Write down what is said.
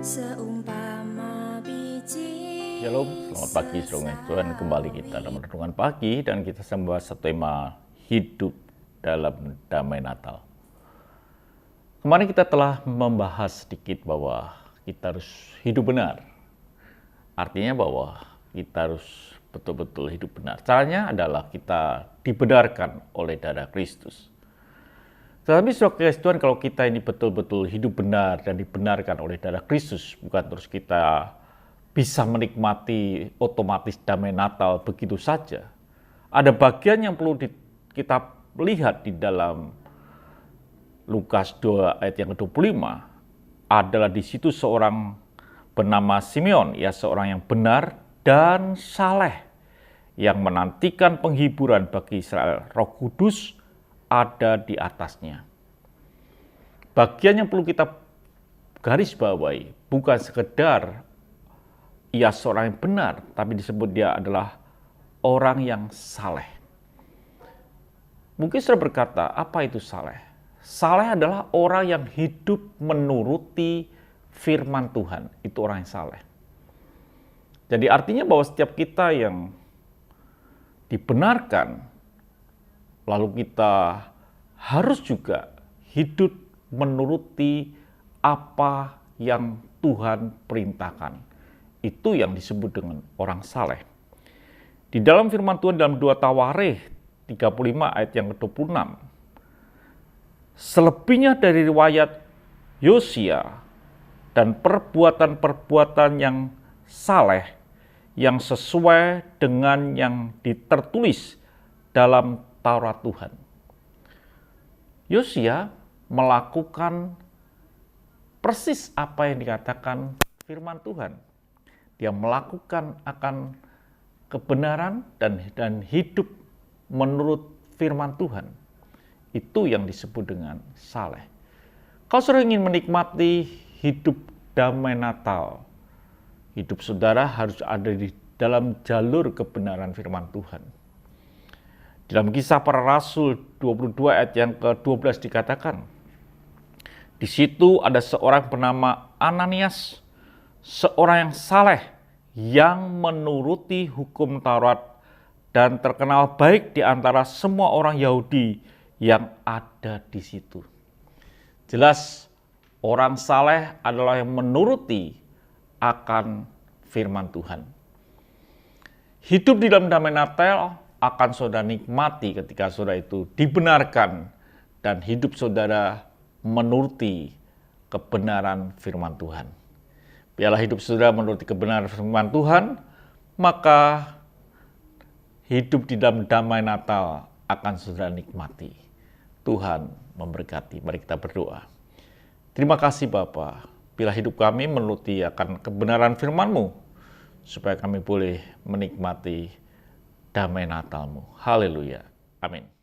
seumpama biji. Shalom, selamat pagi saudara Tuhan. Kembali kita dalam renungan pagi dan kita membahas satu tema hidup dalam damai Natal. Kemarin kita telah membahas sedikit bahwa kita harus hidup benar. Artinya bahwa kita harus betul-betul hidup benar. Caranya adalah kita dibenarkan oleh darah Kristus. Tetapi saudara Tuhan, kalau kita ini betul-betul hidup benar dan dibenarkan oleh darah Kristus, bukan terus kita bisa menikmati otomatis damai Natal begitu saja. Ada bagian yang perlu kita lihat di dalam Lukas 2 ayat yang ke-25, adalah di situ seorang bernama Simeon, ia seorang yang benar dan saleh, yang menantikan penghiburan bagi Israel. Roh Kudus ada di atasnya. Bagian yang perlu kita garis bawahi bukan sekedar ia seorang yang benar, tapi disebut dia adalah orang yang saleh. Mungkin saudara berkata, apa itu saleh? Saleh adalah orang yang hidup menuruti firman Tuhan. Itu orang yang saleh. Jadi artinya bahwa setiap kita yang dibenarkan, lalu kita harus juga hidup menuruti apa yang Tuhan perintahkan. Itu yang disebut dengan orang saleh. Di dalam firman Tuhan dalam 2 Tawarikh 35 ayat yang ke-26. Selebihnya dari riwayat Yosia dan perbuatan-perbuatan yang saleh yang sesuai dengan yang tertulis dalam Taurat Tuhan. Yosia melakukan persis apa yang dikatakan firman Tuhan. Dia melakukan akan kebenaran dan hidup menurut firman Tuhan. Itu yang disebut dengan saleh. Kalau saudara ingin menikmati hidup damai Natal, hidup saudara harus ada di dalam jalur kebenaran firman Tuhan. Dalam Kisah Para Rasul 22 ayat yang ke-12 dikatakan, di situ ada seorang bernama Ananias, seorang yang saleh, yang menuruti hukum Taurat dan terkenal baik di antara semua orang Yahudi yang ada di situ. Jelas, orang saleh adalah yang menuruti akan firman Tuhan. Hidup di dalam damai Natal akan saudara nikmati ketika saudara itu dibenarkan dan hidup saudara menuruti kebenaran firman Tuhan. Biarlah hidup saudara menuruti kebenaran firman Tuhan, maka hidup di dalam damai Natal akan saudara nikmati. Tuhan memberkati. Mari kita berdoa. Terima kasih Bapa, bila hidup kami menuruti akan kebenaran firman-Mu, supaya kami boleh menikmati damai Natal-Mu. Haleluya. Amin.